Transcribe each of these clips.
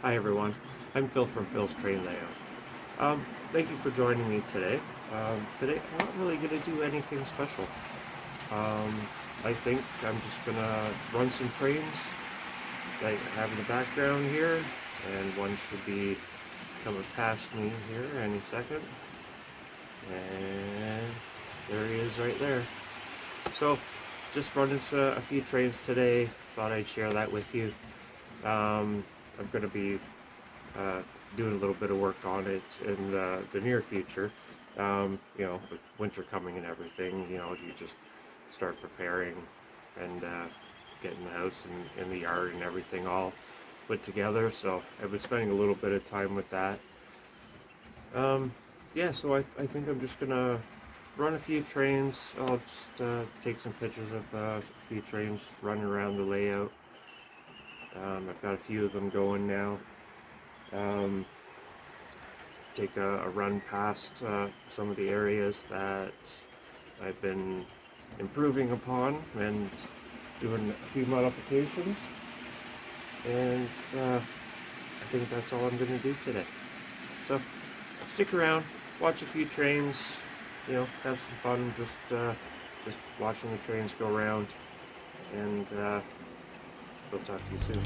Hi everyone, I'm Phil from Phil's Train Layout. Thank you for joining me today. Today I'm not really going to do anything special. I think I'm just going to run some trains that I have in the background here, and one should be coming past me here any second. And there he is right there. So, just running a few trains today, thought I'd share that with you. I'm going to be uh, doing a little bit of work on it in the near future. With winter coming and everything, you just start preparing and getting the house and the yard and everything all put together. So I've been spending a little bit of time with that. So I think I'm just gonna run a few trains. I'll just take some pictures of a few trains running around the layout. I've got a few of them going now. Um, Take a run past some of the areas that I've been improving upon and doing a few modifications. And I think that's all I'm going to do today. So stick around, watch a few trains, have some fun just watching the trains go around. And we'll talk to you soon.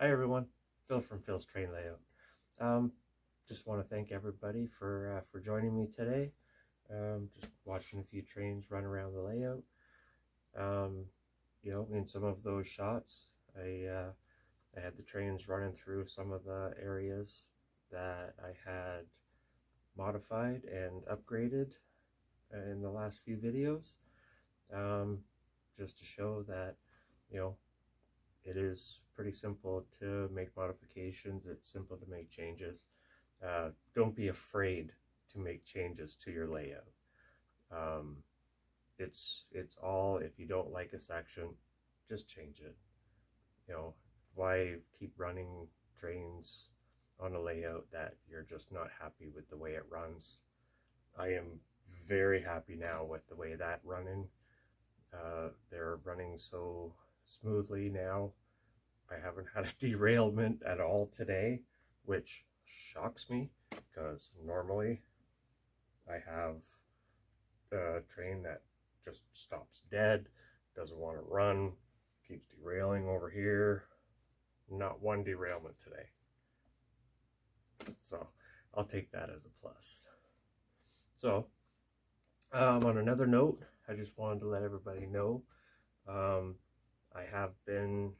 Hi everyone, Phil from Phil's Train Layout. Just want to thank everybody for joining me today. Just watching a few trains run around the layout. In some of those shots, I had the trains running through some of the areas that I had modified and upgraded in the last few videos, just to show that, it is pretty simple to make modifications. It's simple to make changes. Don't be afraid to make changes to your layout. It's all, if you don't like a section, just change it. Why keep running trains on a layout that you're just not happy with the way it runs? I am very happy now with the way that running. They're running so smoothly now. I haven't had a derailment at all today, which shocks me because normally I have a train that just stops dead, doesn't want to run, keeps derailing over here. Not one derailment today. So I'll take that as a plus. So on another note, I just wanted to let everybody know I have been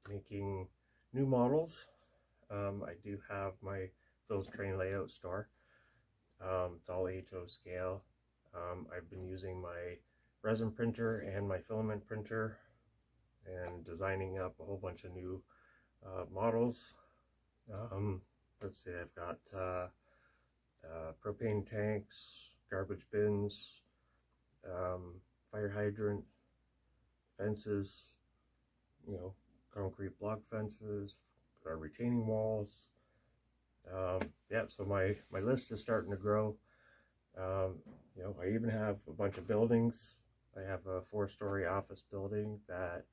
making new models. I do have my Phil's Train Layout store. It's all HO scale. I've been using my resin printer and my filament printer and designing up a whole bunch of new models. Let's see, I've got propane tanks, garbage bins, fire hydrant, fences, concrete block fences, retaining walls. So my list is starting to grow. I even have a bunch of buildings. I have a 4-story office building that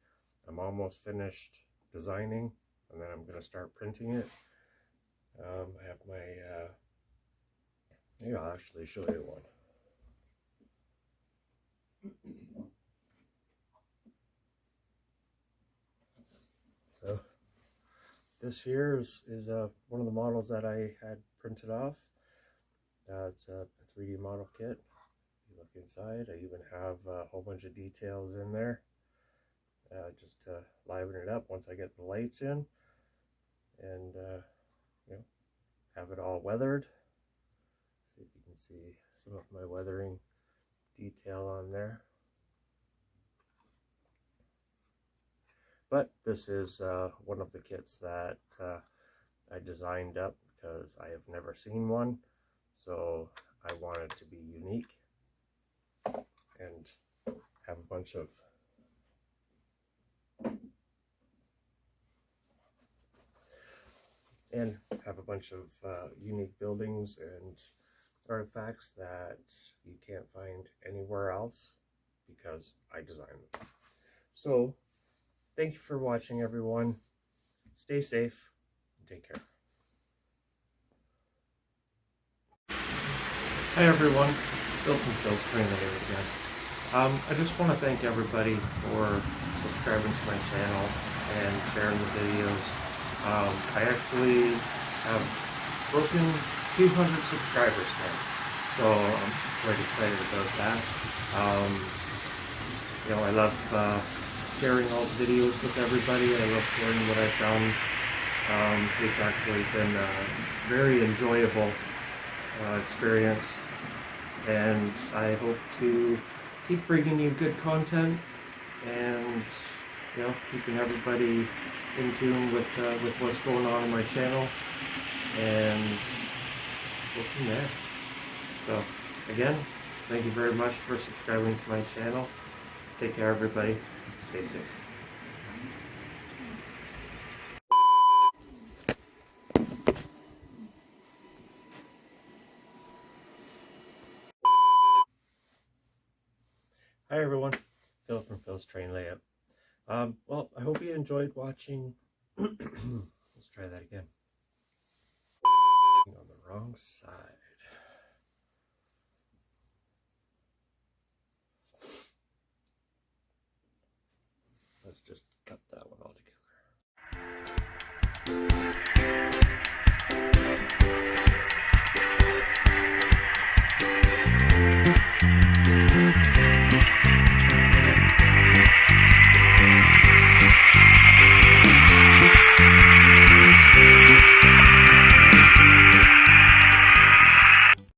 I'm almost finished designing, and then I'm going to start printing it. I have my, maybe I'll actually show you one. So this here is one of the models that I had printed off. It's a 3D model kit. You look inside, I even have a whole bunch of details in there, just to liven it up once I get the lights in, and have it all weathered. See if you can see some of my weathering detail on there. But this is one of the kits that I designed up because I have never seen one, so I wanted to be unique and have a bunch of unique buildings and artifacts that you can't find anywhere else because I designed them. So thank you for watching, everyone. Stay safe and take care. Hi everyone, Phil from Phil's Train Layout again. I just want to thank everybody for subscribing to my channel and sharing the videos. I actually have broken 200 subscribers now, so I'm quite excited about that. I love sharing all the videos with everybody. I love sharing what I've done. It's actually been a very enjoyable experience, and I hope to keep bringing you good content and keeping everybody in tune with what's going on my channel, and go from there. So again, thank you very much for subscribing to my channel. Take care, everybody. Stay safe. Hi everyone, Phil from Phil's Train Layout. Well, I hope you enjoyed watching. Let's try that again. On the wrong side. Let's just cut that one all together.